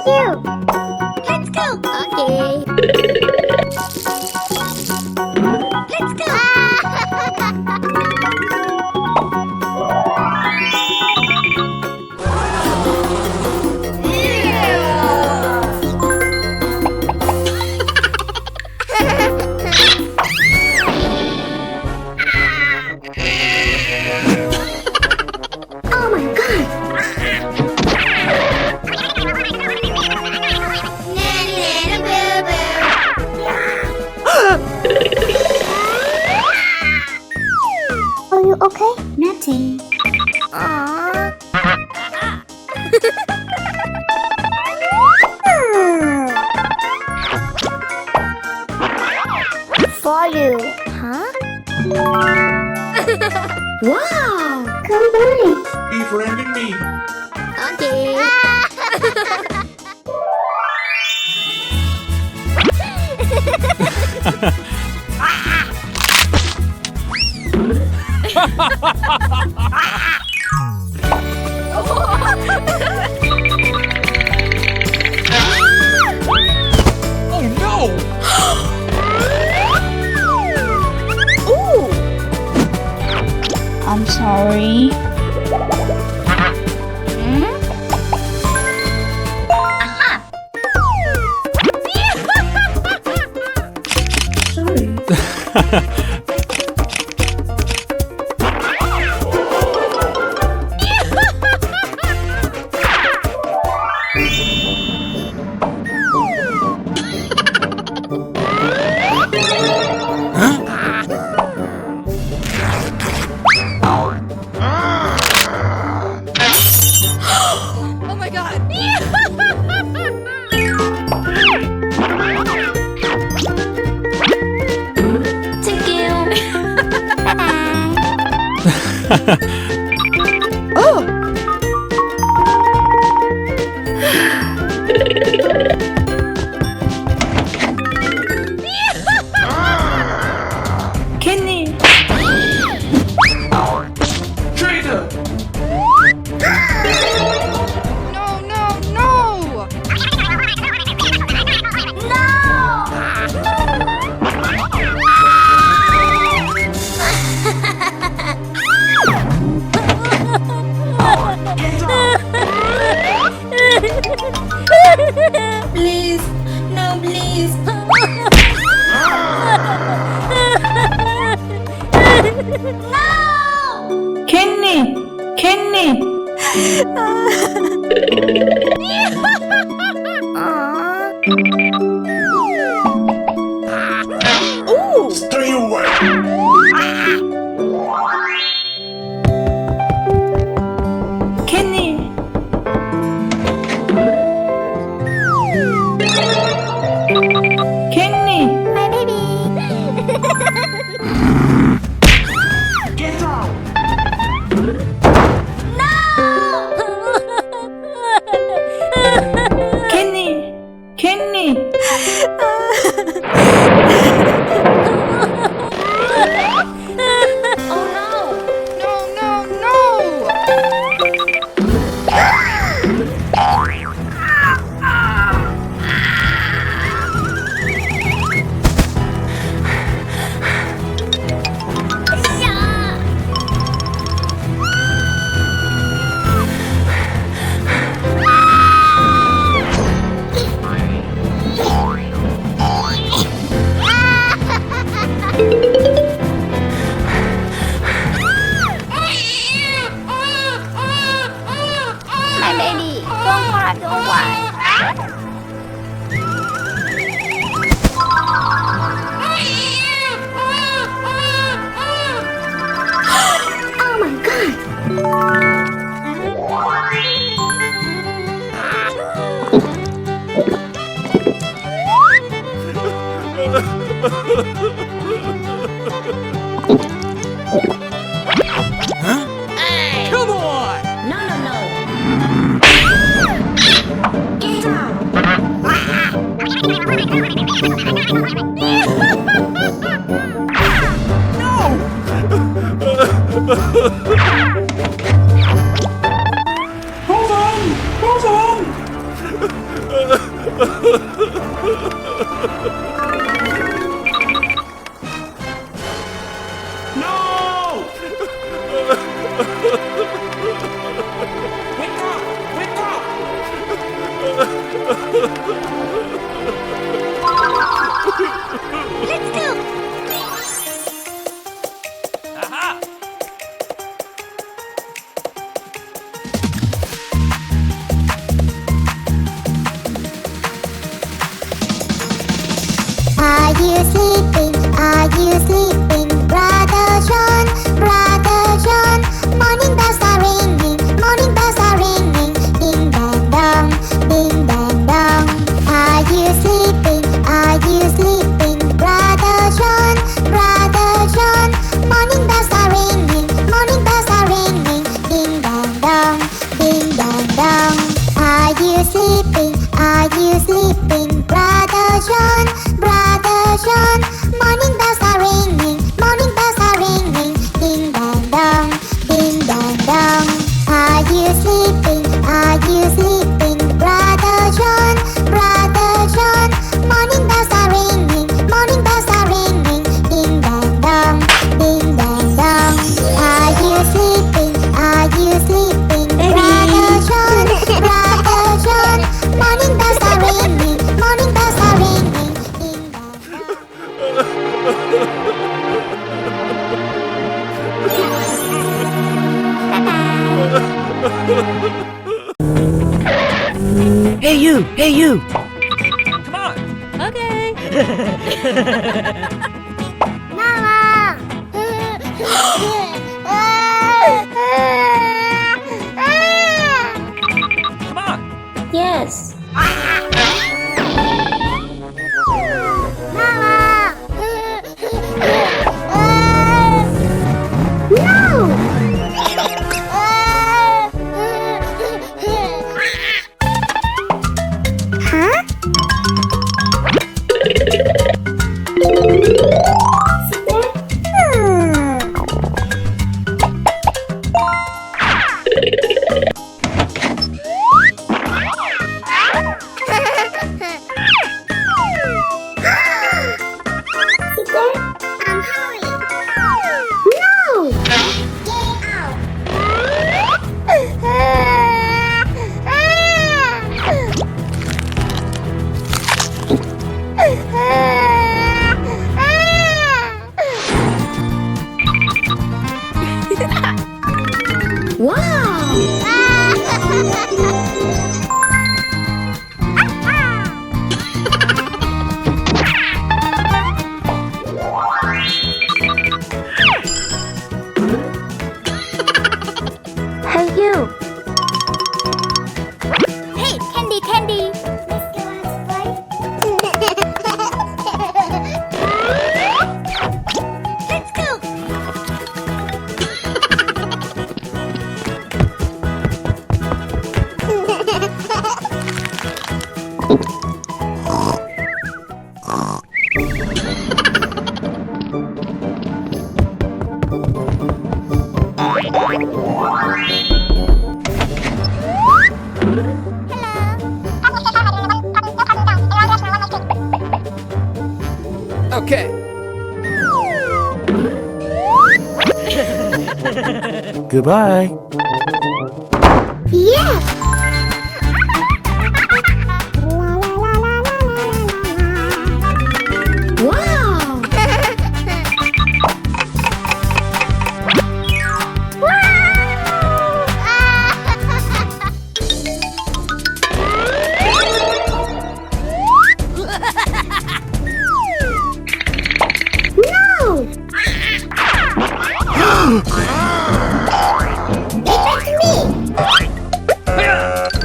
you. Let's go. Okay. Let's go. Oh my god. Are you okay? Nothing. Aww. For you. Huh? Wow! Come by. Befriending me. Okay. Oh no! Ooh! I'm sorry. Oh my god! Thank you. Oh! Kenny. Traitor! No, no, no! Please. No, please. Kenny. Kenny. Ooh! Stay away! Kenny. Kenny. My baby. Get out! Kenny. Kenny. Oh no! No, no, no! My baby, don't cry, don't cry. Oh my god! Come on! No, no, no! Get out! No! No! Wake up! Wake up! Let's go. Are you sleeping? Are you sleeping? Brother John, Brother John. Morning bells are ringing, morning bells are ringing. Ding dang dong, ding dang dong. Are you sleeping? Are you sleeping? Brother John, Brother John. Morning bells are ringing, morning bells are ringing. Ding dang dong, ding dang dong. Are you sleeping? Are you sleeping? Brother John, Brother John. Morning bells are ringing, morning bells are ringing. Ding dang dong, ding dang dong. Are you sleeping? Are you sleeping? Brother John, Brother John. Morning bells are ringing, morning bells are ringing. Ding dang dong, ding dang dong. Are you sleeping? Are you sleeping? Brother John, Brother John. Morning bells are ringing, morning bells are ringing. Ding dang dong. Hey you! Hey you! Come on! Okay. Mama! Come on! Yes. Mama! No! Huh? I'm hungry. No! Get out! Hey, you. Hey, candy, candy. Let's go! Okay. Goodbye. Yeah! Wow! No!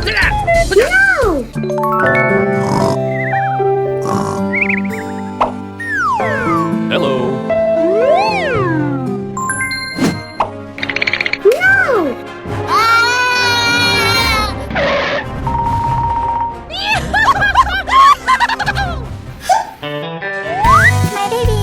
Get back to me! No! Hello. No! My baby.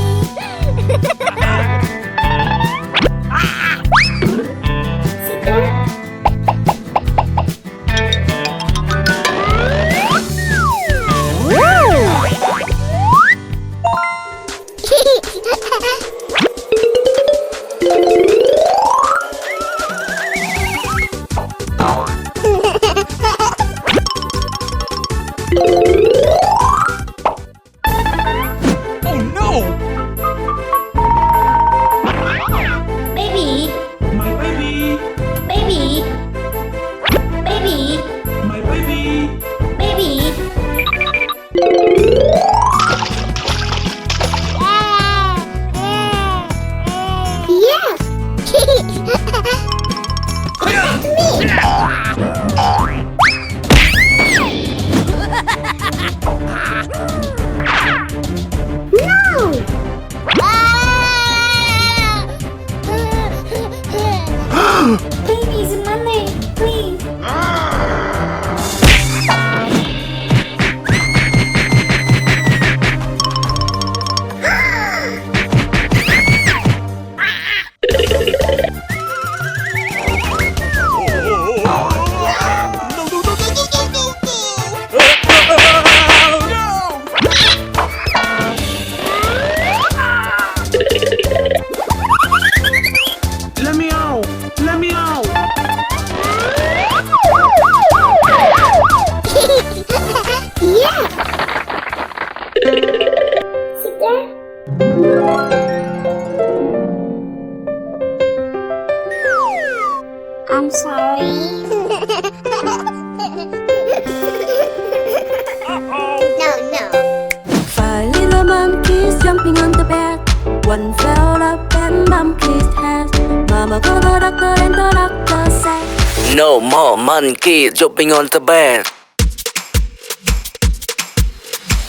One fell up and bumped his head. Mama called the doctor and the doctor said, No more monkeys jumping on the bed.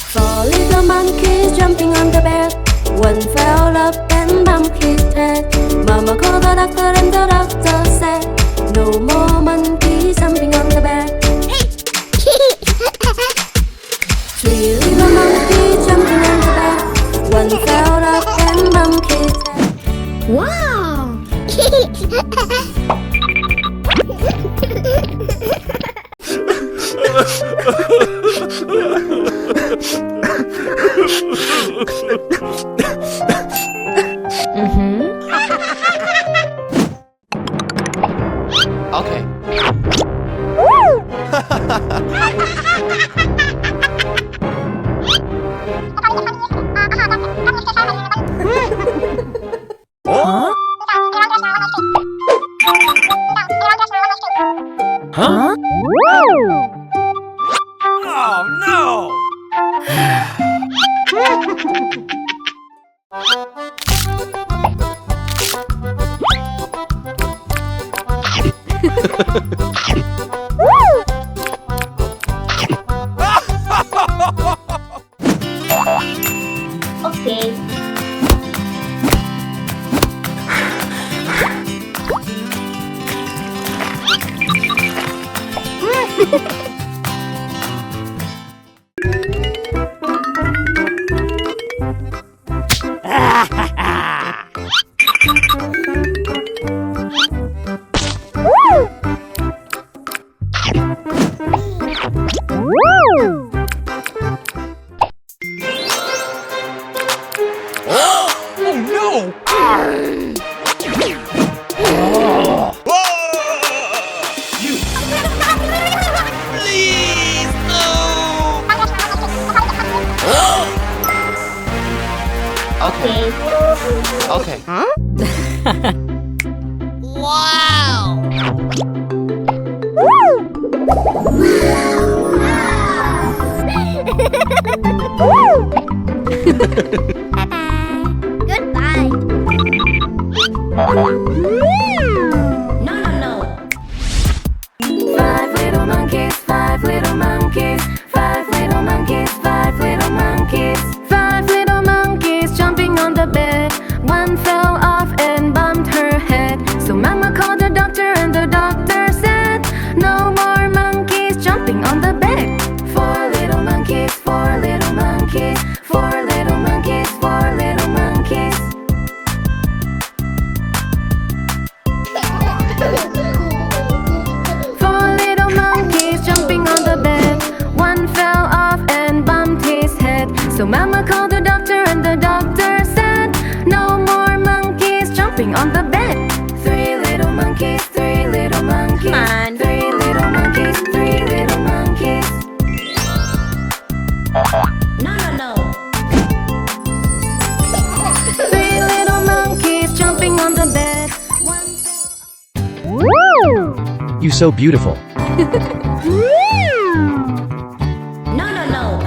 4 little monkeys jumping on the bed. One fell up and bumped his head. Mama called the doctor and the doctor said, No more monkeys jumping on the bed. 3 little monkeys jumping on the bed. One fell up and bumped his head. Wow! Okay. Huh? Oh no! Okay. Okay. Goodbye. No. 5 little monkeys, 5 little monkeys, 5 little monkeys, 5 little monkeys. 5 little monkeys jumping on the bed. One fell off and bumped her head. So Mama called the doctor and the doctor said, No more monkeys jumping on the bed. 4 little monkeys, 4 little monkeys, 4 little monkeys, 4 little monkeys. 4 little monkeys jumping on the bed. One fell off and bumped his head. So Mama called the doctor and the doctor said, No more monkeys jumping on the bed. 3 little monkeys, 3 little monkeys, Come on. 3 little monkeys, 3 little monkeys. No. 3 little monkeys jumping on the bed. One You so beautiful. No.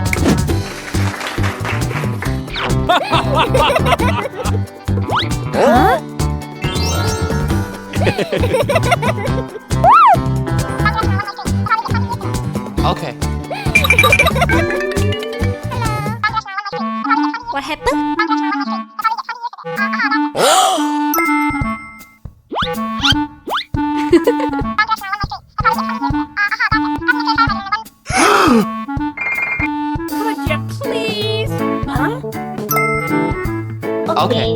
Okay. What happened? Could you please? Huh? Okay.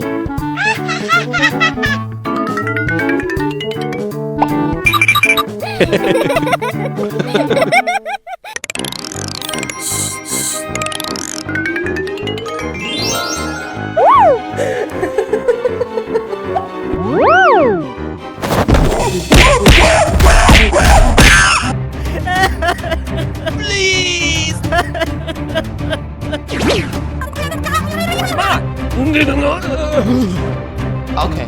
Please! Come on! Okay.